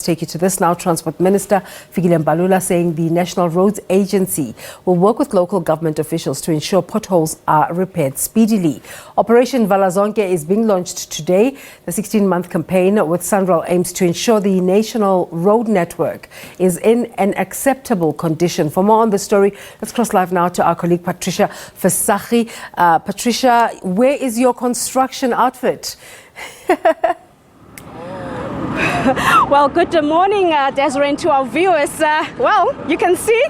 Take you to this now. Transport Minister Fikile Mbalula saying the National Roads Agency will work with local government officials to ensure potholes are repaired speedily. Operation Vala Zonke is being launched today. The 16-month campaign with SANRAL aims to ensure the national road network is in an acceptable condition. For more on the story, let's cross live now to our colleague Patricia Fasaghi. Patricia, where is your construction outfit? Well, good morning, Desiree, and to our viewers. Well, you can see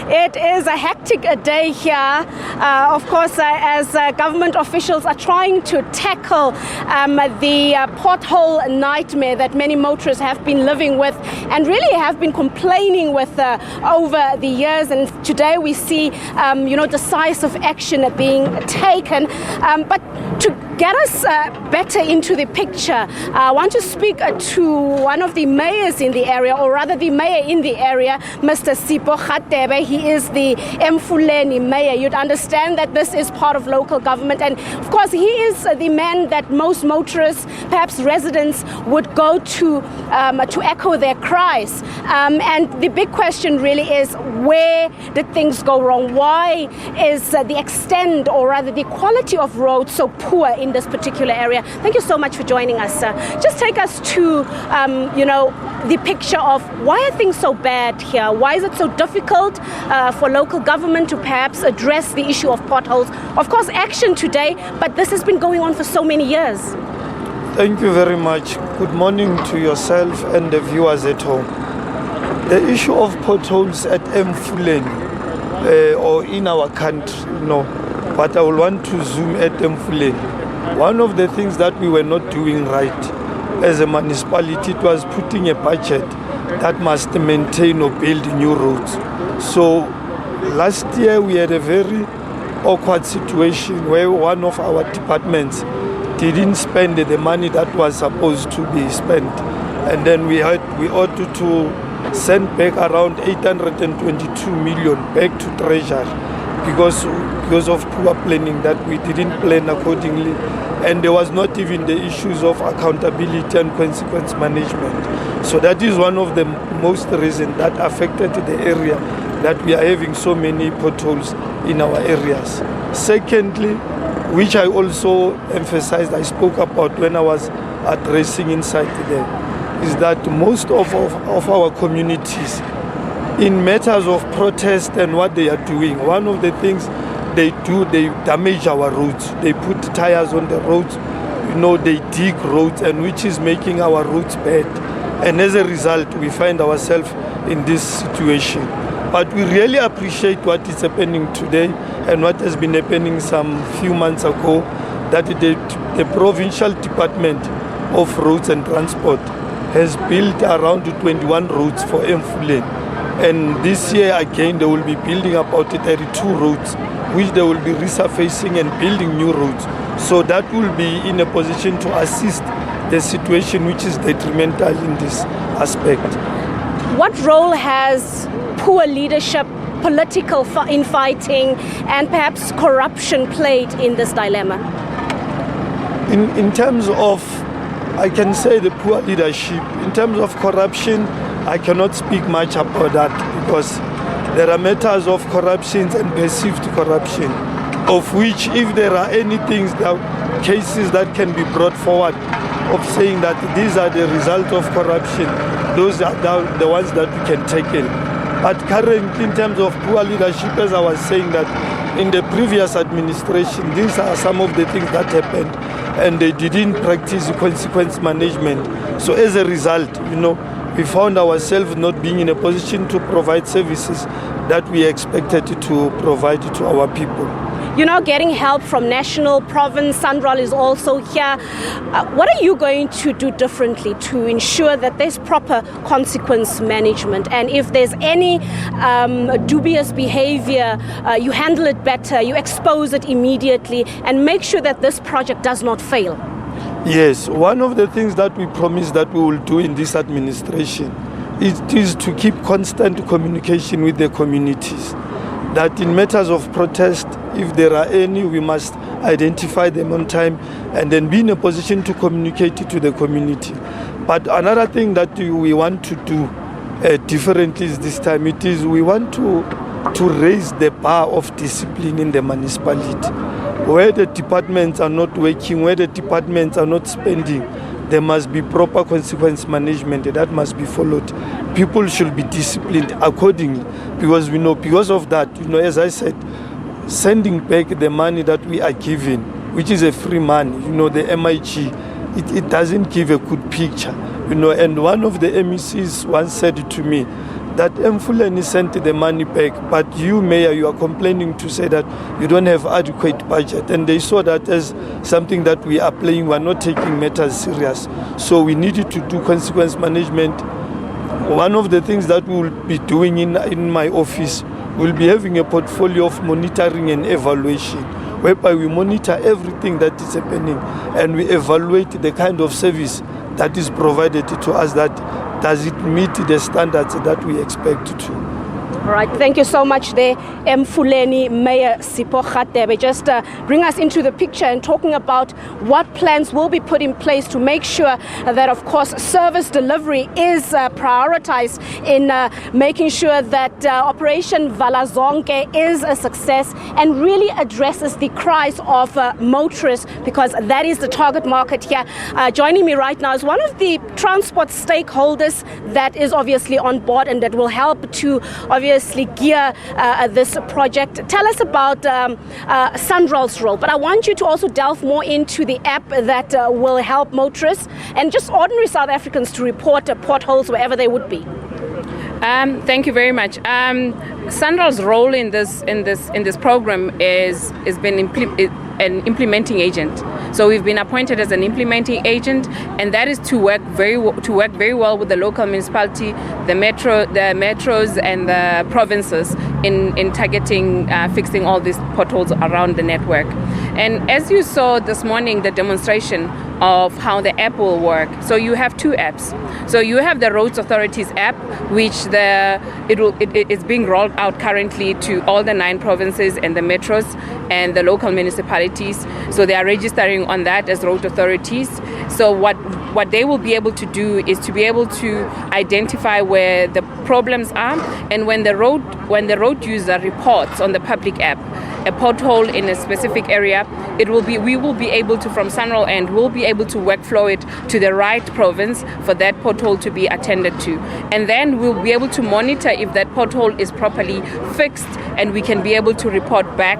it is a hectic day here, of course, as government officials are trying to tackle the pothole nightmare that many motorists have been living with and really have been complaining with over the years. And today we see, decisive action being taken. But to get us better into the picture, I want to speak to one of the mayors in the area, or rather the mayor in the area, Mr. Sipho Khatebe. He is the Emfuleni mayor. You'd understand that this is part of local government, and of course he is the man that most motorists, perhaps residents, would go to echo their cries. And the big question really is, where did things go wrong? Why is the extent, or rather the quality of roads so poor in this particular area? Thank you so much for joining us, sir. Just take us to the picture of why are things so bad here? Why is it so difficult for local government to perhaps address the issue of potholes? Of course, action today, but this has been going on for so many years. Thank you very much. Good morning to yourself and the viewers at home. The issue of potholes at Emfuleni or in our country, but I will want to zoom at Emfuleni. One of the things that we were not doing right as a municipality, it was putting a budget that must maintain or build new roads. So last year we had a very awkward situation where one of our departments didn't spend the money that was supposed to be spent, and then we ought to send back around 822 million back to Treasury because of poor planning, that we didn't plan accordingly. And there was not even the issues of accountability and consequence management. So that is one of the most reasons that affected the area, that we are having so many potholes in our areas. Secondly, which I also emphasized, I spoke about when I was addressing inside there, is that most of our communities, in matters of protest and what they are doing, one of the things they do, they damage our roads. They put tires on the roads, they dig roads, and which is making our roads bad. And as a result, we find ourselves in this situation. But we really appreciate what is happening today and what has been happening some few months ago, that the Provincial Department of Roads and Transport has built around 21 roads for Emfuleni. And this year again, they will be building about 32 roads, which they will be resurfacing and building new roads. So that will be in a position to assist the situation which is detrimental in this aspect. What role has poor leadership, political infighting, and perhaps corruption played in this dilemma? In terms of, I can say, the poor leadership. In terms of corruption, I cannot speak much about that, because there are matters of corruption and perceived corruption, of which, if there are any things, cases that can be brought forward of saying that these are the result of corruption, those are the ones that we can tackle. But currently, in terms of poor leadership, as I was saying, that in the previous administration, these are some of the things that happened, and they didn't practice consequence management. So as a result, we found ourselves not being in a position to provide services that we expected to provide to our people. Getting help from national, province, SANRAL is also here. What are you going to do differently to ensure that there's proper consequence management? And if there's any dubious behavior, you handle it better, you expose it immediately, and make sure that this project does not fail? Yes, one of the things that we promised that we will do in this administration is to keep constant communication with the communities. That in matters of protest, if there are any, we must identify them on time and then be in a position to communicate it to the community. But another thing that we want to do differently this time, it is we want to raise the bar of discipline in the municipality. Where the departments are not working, where the departments are not spending, there must be proper consequence management that must be followed. People should be disciplined accordingly, because we know because of that, as I said, sending back the money that we are given, which is a free money, the MIG, it doesn't give a good picture, and one of the MECs once said to me that Mfuleni sent the money back, but you, Mayor, you are complaining to say that you don't have adequate budget, and they saw that as something that we are playing, we are not taking matters serious. So we needed to do consequence management. One of the things that we will be doing in my office, we'll be having a portfolio of monitoring and evaluation, whereby we monitor everything that is happening and we evaluate the kind of service that is provided to us, that does it meet the standards that we expect to. All right, thank you so much there, Mfuleni Mayor Sipho Khatebe. Just bring us into the picture and talking about what plans will be put in place to make sure that, of course, service delivery is prioritized in making sure that Operation Vala Zonke is a success and really addresses the cries of motorists, because that is the target market here. Joining me right now is one of the transport stakeholders that is obviously on board and that will help to obviously gear this project. Tell us about SANRAL's role, but I want you to also delve more into the app that will help motorists and just ordinary South Africans to report potholes wherever they would be. Thank you very much. SANRAL's role in this program is an implementing agent. So we've been appointed as an implementing agent, and that is to work very well with the local municipality, the metros, and the provinces in targeting fixing all these potholes around the network. And as you saw this morning, the demonstration of how the app will work. So you have two apps. So you have the Roads Authorities app, which it is being rolled out currently to all the 9 provinces and the metros and the local municipalities. So they are registering on that as road authorities. So what they will be able to do is to be able to identify where the problems are, and when the road user reports on the public app a pothole in a specific area, we will be able to, from SANRAL end, we'll be able to workflow it to the right province for that pothole to be attended to. And then we'll be able to monitor if that pothole is properly fixed, and we can be able to report back,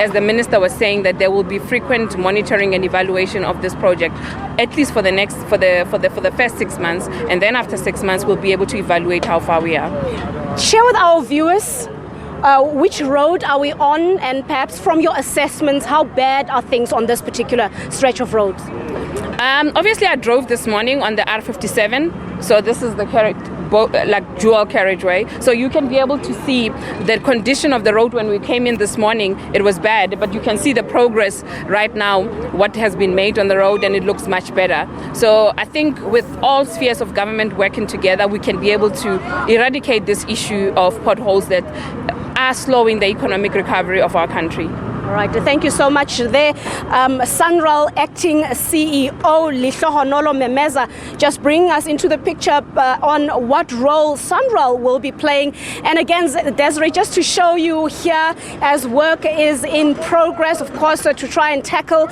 as the minister was saying, that there will be frequent monitoring and evaluation of this project, at least for the first 6 months, and then after 6 months we'll be able to evaluate how far we are. Share with our viewers which road are we on, and perhaps from your assessments, how bad are things on this particular stretch of roads? Obviously, I drove this morning on the R57, so this is the dual carriageway. So you can be able to see the condition of the road. When we came in this morning, it was bad, but you can see the progress right now, what has been made on the road, and it looks much better. So I think with all spheres of government working together, we can be able to eradicate this issue of potholes that are slowing the economic recovery of our country. All right, thank you so much there. SANRAL Acting CEO Lihlohonolo Memeza just bringing us into the picture on what role SANRAL will be playing. And again, Desiree, just to show you here, as work is in progress, of course, to try and tackle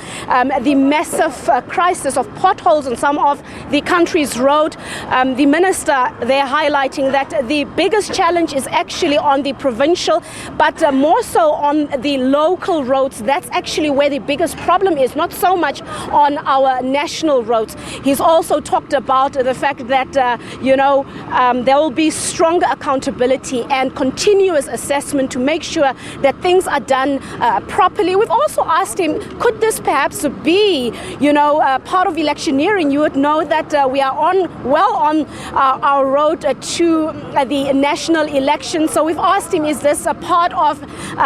the massive crisis of potholes on some of the country's road. The minister, they're highlighting that the biggest challenge is actually on the provincial, but more so on the local roads. That's actually where the biggest problem is, not so much on our national roads. He's also talked about the fact that there will be stronger accountability and continuous assessment to make sure that things are done properly. We've also asked him, could this perhaps be part of electioneering? You would know that we are on our road to the national election. So we've asked him, is this a part of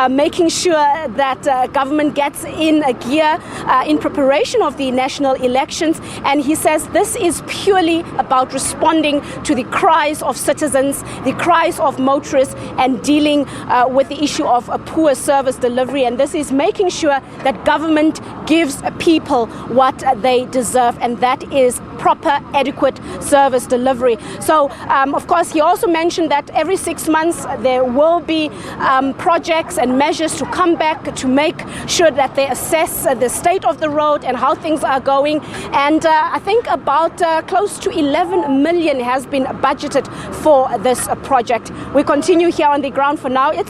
making sure that government gets in a gear in preparation of the national elections. And he says this is purely about responding to the cries of citizens, the cries of motorists, and dealing with the issue of a poor service delivery. And this is making sure that government gives people what they deserve, and that is proper, adequate service delivery. So, of course, he also mentioned that every 6 months there will be projects and measures to come back to make sure that they assess the state of the road and how things are going. And I think about close to 11 million has been budgeted for this project. We continue here on the ground for now. It's